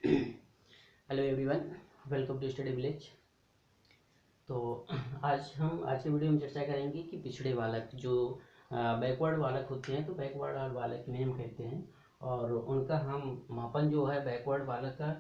Hello everyone, welcome to study village. तो आज की वीडियो में चर्चा करेंगे कि पिछड़े बालक जो बैकवर्ड बालक होते हैं, तो बैकवर्ड बालक इन्हें हम कहते हैं। और उनका हम मापन जो है बैकवर्ड बालक का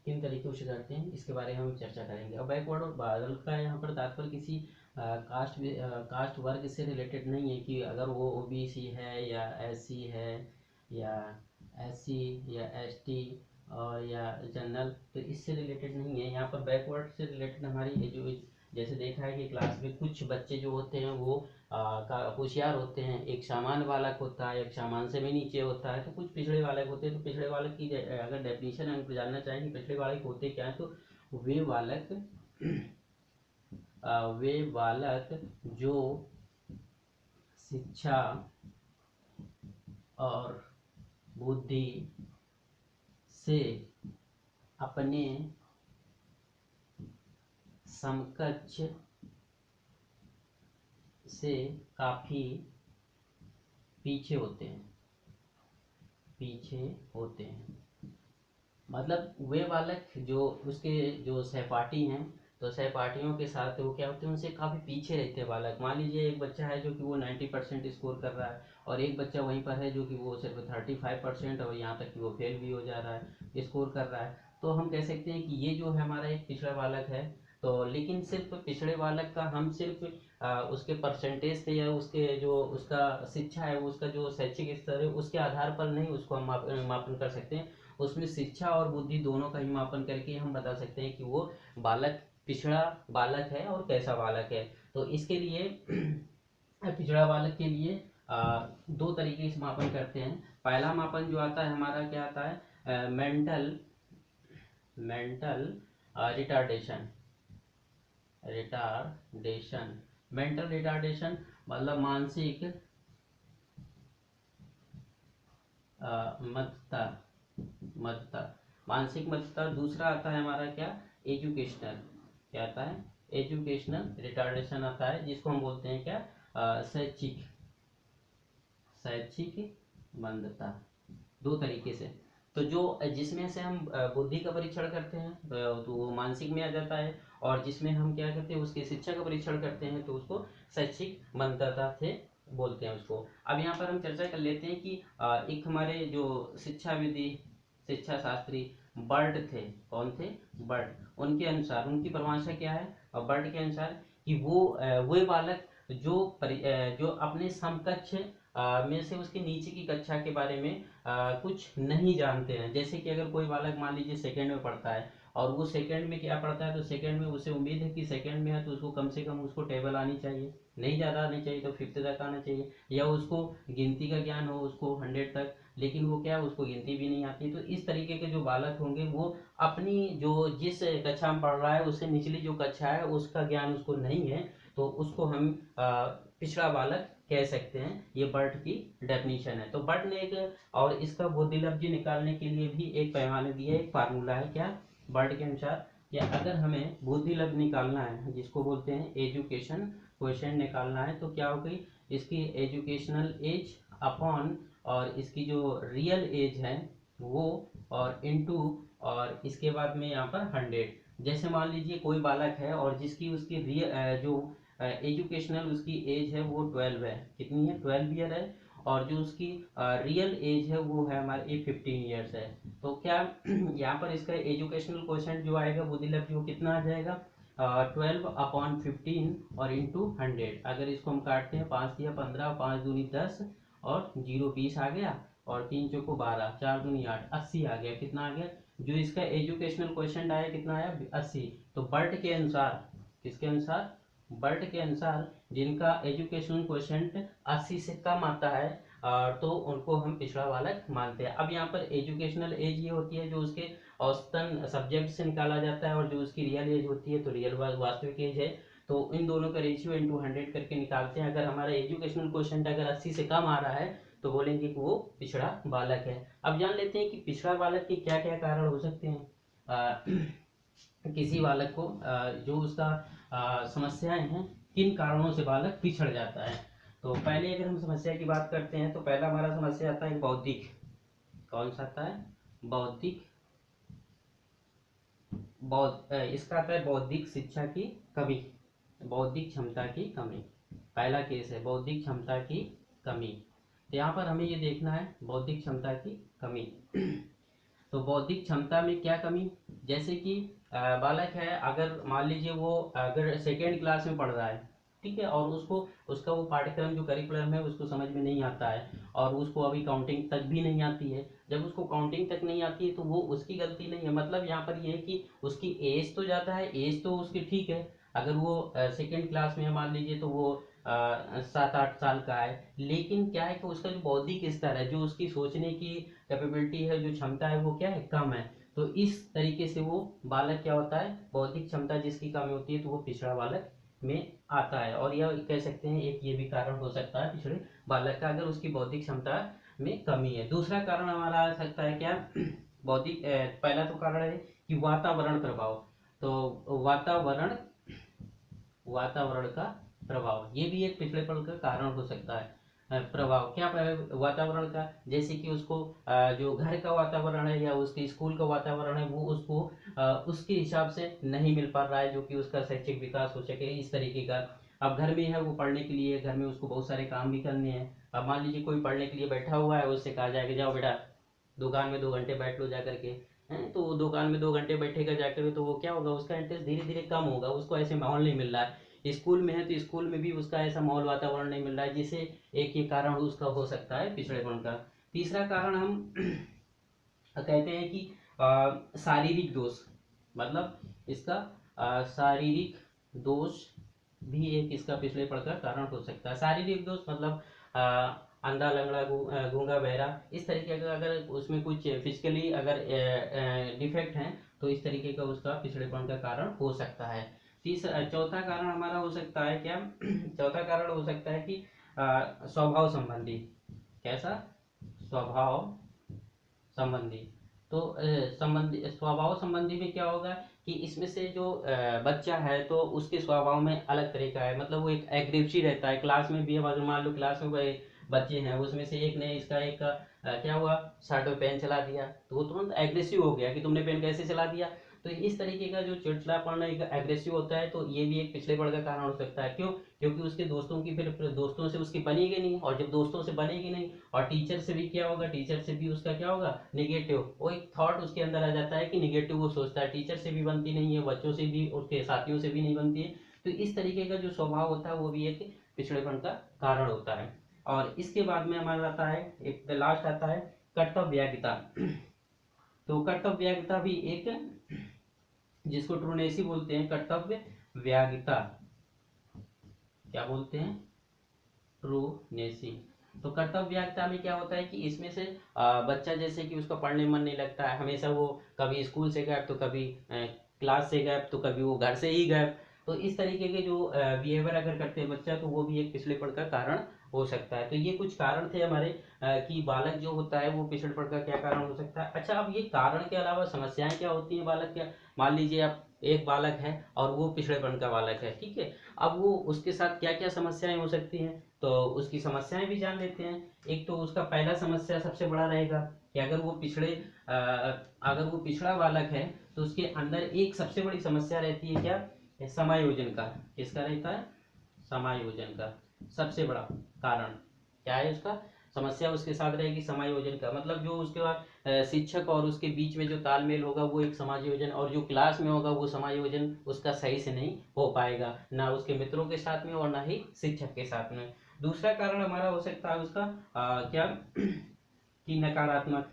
किन तरीकों से करते हैं, इसके बारे में हम चर्चा करेंगे। और बैकवर्ड बालक का यहाँ पर तात्पर्य किसी कास्ट वर्ग से रिलेटेड नहीं है कि अगर वो ओबीसी है या एससी है या एससी या एसटी और या जनरल, तो इससे रिलेटेड नहीं है। यहाँ पर बैकवर्ड से रिलेटेड हमारी ये जो जैसे देखा है कि क्लास में कुछ बच्चे जो होते हैं वो होशियार होते हैं, एक सामान्य बालक होता है, एक सामान्य से भी नीचे होता है, तो कुछ पिछड़े बालक होते हैं। तो पिछड़े बालक की अगर डेफिनेशन हम जानना चाहें कि पिछड़े बालक होते क्या हैं, तो वे बालक जो शिक्षा और बुद्धि से अपने समकक्ष से काफ़ी पीछे होते हैं। मतलब वे बालक जो उसके जो सहपाठी हैं, तो सहपाठियों के साथ वो क्या होते हैं, उनसे काफ़ी पीछे रहते हैं बालक। मान लीजिए एक बच्चा है जो कि वो 90% स्कोर कर रहा है, और एक बच्चा वहीं पर है जो कि वो सिर्फ 35% और यहाँ तक कि वो फेल भी हो जा रहा है, स्कोर कर रहा है। तो हम कह सकते हैं कि ये जो है हमारा एक पिछड़ा बालक है। तो लेकिन सिर्फ पिछड़े बालक का हम सिर्फ उसके परसेंटेज से या उसके जो उसका शिक्षा है, उसका जो शैक्षिक स्तर है, उसके आधार पर नहीं उसको हम मापन कर सकते हैं। उसमें शिक्षा और बुद्धि दोनों का ही मापन करके हम बता सकते हैं कि वो बालक पिछड़ा बालक है और कैसा बालक है। तो इसके लिए पिछड़ा बालक के लिए दो तरीके से मापन करते हैं। पहला मापन जो आता है हमारा क्या आता है, मेंटल रिटार्डेशन। मेंटल रिटार्डेशन मतलब मानसिक मदता मदता मानसिक मदता। दूसरा आता है हमारा क्या, एजुकेशनल। क्या आता है, एजुकेशनल रिटार्डेशन आता है, जिसको हम बोलते हैं क्या, शैक्षिक मंदता। दो तरीके से। तो जो जिसमें से हम बुद्धि का परीक्षण करते हैं तो वो मानसिक में आ जाता है, और जिसमें हम क्या करते हैं उसकी शिक्षा का परीक्षण करते हैं तो उसको शैक्षिक मंदता से बोलते हैं उसको। अब यहाँ पर हम चर्चा कर लेते हैं कि एक हमारे जो शिक्षा शास्त्री बर्ड थे। कौन थे, बर्ड। उनके अनुसार उनकी परिभाषा क्या है, बर्ड के अनुसार कि वो बालक जो अपने समकक्ष में से उसके नीचे की कक्षा के बारे में कुछ नहीं जानते हैं। जैसे कि अगर कोई बालक मान लीजिए सेकंड में पढ़ता है, और वो सेकंड में क्या पढ़ता है, तो सेकंड में उसे उम्मीद है कि सेकंड में है तो उसको कम से कम उसको टेबल आनी चाहिए, नहीं ज़्यादा आनी चाहिए तो फिफ्थ तक आना चाहिए, या उसको गिनती का ज्ञान हो उसको 100 तक, लेकिन वो क्या उसको गिनती भी नहीं आती। तो इस तरीके के जो बालक होंगे वो अपनी जो जिस कक्षा में पढ़ रहा है उससे निचली जो कक्षा है उसका ज्ञान उसको नहीं है, तो उसको हम पिछड़ा बालक कह सकते हैं। ये बर्ट की डेफिनेशन है। तो बर्ट ने एक और इसका बुद्धिलब्धि निकालने के लिए भी एक पैमाने दिया, एक फार्मूला है। क्या, बर्ट के अनुसार या अगर हमें बुद्धिलब्धि निकालना है, जिसको बोलते हैं एजुकेशन क्वेश्चन निकालना है, तो क्या हो गई, इसकी एजुकेशनल एज अपॉन और इसकी जो रियल एज है वो, और इनटू, और इसके बाद में यहाँ पर 100। जैसे मान लीजिए कोई बालक है और जिसकी उसकी रियल जो एजुकेशनल उसकी एज है वो 12 है। कितनी है, 12 ईयर है। और जो उसकी रियल एज है वो है हमारे 15 ईयर्स है। तो क्या यहाँ पर इसका एजुकेशनल क्वेश्चन जो आएगा बुद्धिलब्धि वो कितना आ जाएगा, 12/15 और इंटू 100। अगर इसको हम काटते हैं, 5 दिया 15, 5 दूनी 10 और 0 20 आ गया, और 3 चौको 12, 4 दूनी 8, 80 आ गया। कितना आ गया, जो इसका एजुकेशनल क्वेश्चन आया कितना आया, 80। तो बर्ट के अनुसार, किसके अनुसार, बर्ट के अनुसार जिनका एजुकेशनल क्वेश्चन 80 से कम आता है तो उनको हम पिछड़ा बालक मानते हैं। अब यहाँ पर एजुकेशनल एज ये होती है जो उसके औसतन सब्जेक्ट से निकाला जाता है, और जो उसकी रियल एज होती है तो रियल वास्तविक एज है। तो इन दोनों का रेशियो इंटू 100 करके निकालते हैं। अगर हमारा एजुकेशनल क्वेश्चन अगर 80 से कम आ रहा है तो बोलेंगे कि वो पिछड़ा बालक है। अब जान लेते हैं कि पिछड़ा बालक के क्या क्या कारण हो सकते हैं। किसी बालक को जो उसका समस्याएं हैं, किन कारणों से बालक पिछड़ जाता है। तो पहले अगर हम समस्या की बात करते हैं तो पहला हमारा समस्या आता है बौद्धिक। कौन सा आता है, बौद्धिक इसका आता है बौद्धिक शिक्षा की कमी, बौद्धिक क्षमता की कमी। पहला केस है बौद्धिक क्षमता की कमी। तो यहाँ पर हमें ये देखना है बौद्धिक क्षमता की कमी। तो बौद्धिक क्षमता में क्या कमी, जैसे कि बालक है, अगर मान लीजिए वो अगर सेकेंड क्लास में पढ़ रहा है, ठीक है, और उसको उसका वो पाठ्यक्रम जो करिकुलम है उसको समझ में नहीं आता है, और उसको अभी काउंटिंग तक भी नहीं आती है। जब उसको काउंटिंग तक नहीं आती है तो वो उसकी गलती नहीं है, मतलब यहाँ पर ये है कि उसकी एज तो ज़्यादा है, एज तो उसकी ठीक है। अगर वो सेकेंड क्लास में है मान लीजिए, तो वो 7-8 साल का है, लेकिन क्या है कि उसका जो बौद्धिक स्तर है, जो उसकी सोचने की कैपेबिलिटी है, जो क्षमता है, वो क्या है, कम है। तो इस तरीके से वो बालक क्या होता है, बौद्धिक क्षमता जिसकी कमी होती है तो वो पिछड़ा बालक में आता है। और यह कह सकते हैं एक ये भी कारण हो सकता है पिछड़े बालक का, अगर उसकी बौद्धिक क्षमता में कमी है। दूसरा कारण हमारा आ सकता है क्या, बौद्धिक पहला तो कारण है कि वातावरण प्रभाव। तो वातावरण का प्रभाव ये भी एक पिछड़ेपन का कारण हो सकता है। प्रभाव क्या है वातावरण का, जैसे कि उसको जो घर का वातावरण है या उसके स्कूल का वातावरण है, वो उसको उसके हिसाब से नहीं मिल पा रहा है, जो कि उसका शैक्षिक विकास हो सके इस तरीके का। अब घर में है वो पढ़ने के लिए, घर में उसको बहुत सारे काम भी करने हैं। अब मान लीजिए कोई पढ़ने के लिए बैठा हुआ है, उससे कहा जाएगा जाओ बेटा दुकान में 2 घंटे बैठ लो जा करके, हैं, तो वो दुकान में 2 घंटे बैठेगा जाकर, तो वो क्या होगा, उसका इंटरेस्ट धीरे धीरे कम होगा, उसको ऐसे माहौल नहीं मिल रहा है। स्कूल में है तो स्कूल में भी उसका ऐसा माहौल वातावरण नहीं मिल रहा है, जिससे एक ये कारण उसका हो सकता है पिछड़ेपन का। तीसरा कारण हम कहते हैं कि शारीरिक दोष, मतलब इसका शारीरिक दोष भी एक इसका पिछड़ेपन का कारण हो सकता है। शारीरिक दोष मतलब अंधा लंगड़ा गूंगा बहरा, इस तरीके का अगर उसमें कुछ फिजिकली अगर डिफेक्ट है तो इस तरीके का उसका पिछड़ेपन का कारण हो सकता है। चौथा कारण हमारा हो सकता है क्या, चौथा कारण हो सकता है कि स्वभाव संबंधी। कैसा, स्वभाव संबंधी। तो संबंधी स्वभाव संबंधी में क्या होगा कि इसमें से जो बच्चा है तो उसके स्वभाव में अलग तरह का है, मतलब वो एक एग्रेसिव रहता है। क्लास में भी अगर मान लो क्लास में कोई बच्चे हैं, उसमें से एक ने इसका एक क्या हुआ, शर्ट में पेन चला दिया, तो वो तुरंत एग्रेसिव हो गया कि तुमने पेन कैसे चला दिया। तो इस तरीके का जो चिड़चिड़ापन एक एग्रेसिव होता है, तो ये भी एक पिछड़ेपन का कारण हो सकता है। क्यों, क्योंकि उसके दोस्तों की फिर दोस्तों से उसकी बनेगी नहीं, और जब दोस्तों से बनेगी नहीं और टीचर से भी क्या होगा, टीचर से भी उसका क्या होगा, निगेटिव, वो एक थॉट उसके अंदर आ जाता है कि निगेटिव वो सोचता है, टीचर से भी बनती नहीं है, बच्चों से भी, उसके साथियों से भी नहीं बनती है। तो इस तरीके का जो स्वभाव होता है वो भी एक पिछड़ेपन का कारण होता है। और इसके बाद में हमारा आता है एक लास्ट आता है कर्तव्यज्ञता। तो कर्तव्यज्ञता भी एक, जिसको ट्रूनेसी बोलते हैं, कर्तव्य व्याग्यता, क्या बोलते हैं, ट्रूनेसी। तो कर्तव्य व्याग्यता में क्या होता है कि इसमें से बच्चा जैसे कि उसका पढ़ने में मन नहीं लगता है, हमेशा वो कभी स्कूल से गायब, तो कभी क्लास से गायब, तो कभी वो घर से ही गायब। तो इस तरीके के जो बिहेवियर अगर करते हैं बच्चा, तो वो भी एक पिछड़ेपन का कारण हो सकता है। तो ये कुछ कारण थे हमारे कि बालक जो होता है वो पिछड़ेपन का क्या कारण हो सकता है। अच्छा, अब ये कारण के अलावा समस्याएं क्या होती हैं बालक के। मान लीजिए आप एक बालक है और वो पिछड़ेपन का बालक है, ठीक है, अब वो उसके साथ क्या क्या समस्याएं हो सकती हैं, तो उसकी समस्याएं भी जान लेते हैं। एक तो उसका पहला समस्या सबसे बड़ा रहेगा कि अगर वो पिछड़ा बालक है, तो उसके अंदर एक सबसे बड़ी समस्या रहती है क्या, समायोजन का। किसका रहता है, समायोजन का सबसे बड़ा कारण क्या है, उसका समस्या उसके साथ रहेगी समायोजन का। मतलब जो उसके बाद शिक्षक और उसके बीच में जो तालमेल होगा वो एक समायोजन, और जो क्लास में होगा वो समायोजन उसका सही से नहीं हो पाएगा, ना उसके मित्रों के साथ में और ना ही शिक्षक के साथ में। दूसरा कारण हमारा हो सकता है उसका क्या कि नकारात्मक।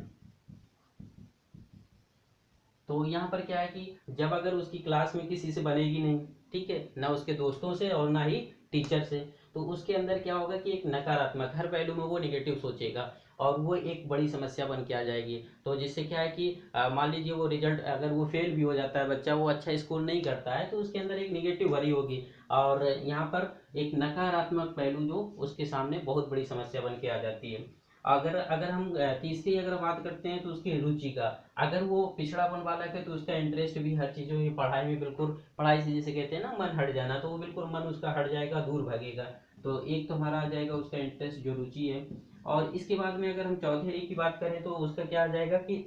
तो यहाँ पर क्या है कि जब अगर उसकी क्लास में किसी से बनेगी नहीं, ठीक है, ना उसके दोस्तों से और ना ही टीचर से, तो उसके अंदर क्या होगा कि एक नकारात्मक, हर पहलू में वो निगेटिव सोचेगा, और वो एक बड़ी समस्या बन के आ जाएगी। तो जिससे क्या है कि मान लीजिए वो रिजल्ट अगर वो फेल भी हो जाता है बच्चा, वो अच्छा स्कोर नहीं करता है, तो उसके अंदर एक निगेटिव भरी होगी, और यहाँ पर एक नकारात्मक पहलू जो उसके सामने बहुत बड़ी समस्या बन के आ जाती है। अगर अगर हम तीसरी अगर बात करते हैं तो उसकी रुचि का, अगर वो पिछड़ापन वाला है तो उसका इंटरेस्ट भी हर चीज़ों की पढ़ाई में, बिल्कुल पढ़ाई से जैसे कहते हैं ना मन हट जाना, तो वो बिल्कुल मन उसका हट जाएगा, दूर भागेगा। तो एक तो हमारा आ जाएगा उसका इंटरेस्ट जो रुचि है। और इसके बाद में अगर हम चौथे की बात करें तो उसका क्या आ जाएगा कि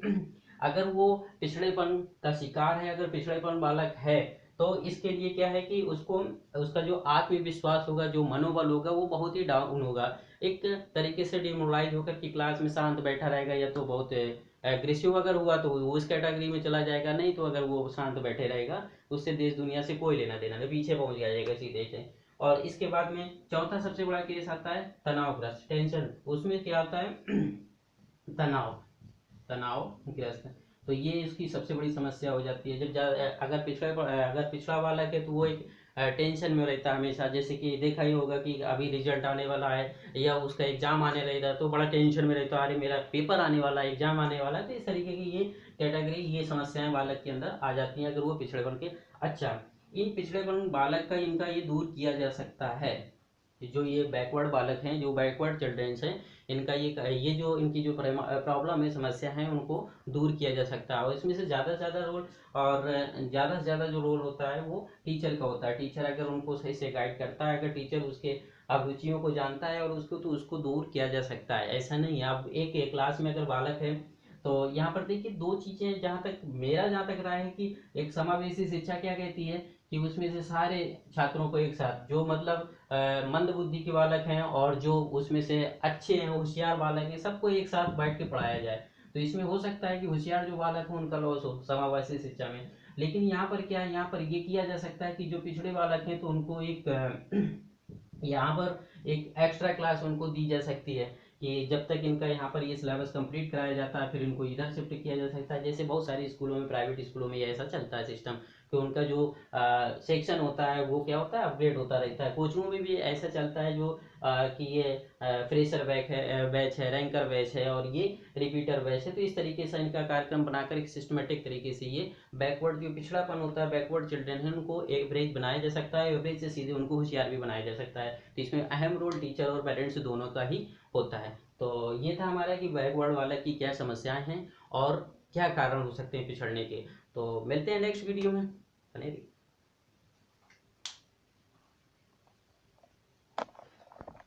अगर वो पिछड़ेपन का शिकार है, अगर पिछड़ेपन बालक है, तो इसके लिए क्या है कि उसको उसका जो आत्मविश्वास होगा, जो मनोबल होगा, वो बहुत ही डाउन होगा। एक तरीके से डिमोरलाइज होकर कि क्लास में शांत बैठा रहेगा, या तो बहुत एग्रेसिव अगर हुआ तो वो उस कैटेगरी में चला जाएगा, नहीं तो अगर वो शांत बैठे रहेगा उससे देश दुनिया से कोई लेना देना नहीं, पीछे पहुंच जाएगा सीधे से। और इसके बाद में चौथा सबसे बड़ा केस आता है तनावग्रस्त, टेंशन। उसमें क्या आता है तनाव, तनावग्रस्त। तो ये इसकी सबसे बड़ी समस्या हो जाती है। जब अगर पिछड़ा वाला है तो वो एक टेंशन में रहता है हमेशा। जैसे कि देखा ही होगा कि अभी रिजल्ट आने वाला है या उसका एग्जाम आने रहेगा तो बड़ा टेंशन में रहता है, अरे मेरा पेपर आने वाला है, एग्जाम आने वाला है। तो इस तरीके की ये कैटेगरी, ये समस्याएं बालक के अंदर आ जाती हैं अगर वो पिछड़ेपन के। अच्छा, इन पिछड़ेपन बालक का इनका ये दूर किया जा सकता है। जो ये बैकवर्ड बालक हैं, जो बैकवर्ड चिल्ड्रेंस हैं, इनका ये जो इनकी जो प्रॉब्लम है, समस्या है, उनको दूर किया जा सकता है। और इसमें से ज़्यादा से ज़्यादा रोल, और ज़्यादा से ज़्यादा जो रोल होता है वो टीचर का होता है। टीचर अगर उनको सही से गाइड करता है, अगर टीचर उसके अभिरुचियों को जानता है और उसको, तो उसको दूर किया जा सकता है। ऐसा नहीं है अब एक क्लास में अगर बालक है तो यहाँ पर देखिए दो चीज़ें, जहाँ तक राय है कि एक समावेशी शिक्षा क्या कहती है कि उसमें से सारे छात्रों को एक साथ, जो मतलब मंद बुद्धि के बालक हैं और जो उसमें से अच्छे हैं, होशियार बालक हैं, सबको एक साथ बैठ के पढ़ाया जाए। तो इसमें हो सकता है कि होशियार जो बालक हो उनका लॉस हो समावेशी शिक्षा में। लेकिन यहाँ पर क्या है, यहाँ पर ये किया जा सकता है कि जो पिछड़े बालक हैं तो उनको एक यहाँ पर एक एक्स्ट्रा क्लास उनको दी जा सकती है कि जब तक इनका यहाँ पर ये सिलेबस कंप्लीट कराया जाता है फिर इनको इधर शिफ्ट किया जा सकता है। जैसे बहुत सारे स्कूलों में, प्राइवेट स्कूलों में ये ऐसा चलता है सिस्टम कि उनका जो सेक्शन होता है वो क्या होता है, अपग्रेड होता रहता है। कोचिंगों में भी ऐसा चलता है जो कि ये फ्रेशर बैच है, रैंकर बैच है और ये रिपीटर बैच है। तो इस तरीके से इनका कार्यक्रम बनाकर एक सिस्टमेटिक तरीके से ये बैकवर्ड, जो पिछड़ापन होता है, बैकवर्ड चिल्ड्रन है, उनको एवरेज बनाया जा सकता है। एवरेज से सीधे उनको होशियार भी बनाया जा सकता है। तो इसमें अहम रोल टीचर और पेरेंट्स दोनों का ही होता है। तो ये था हमारा कि बैकवर्ड वाला की क्या समस्याएं हैं और क्या कारण हो सकते हैं पिछड़ने के। तो मिलते हैं नेक्स्ट वीडियो में। बने रहिए।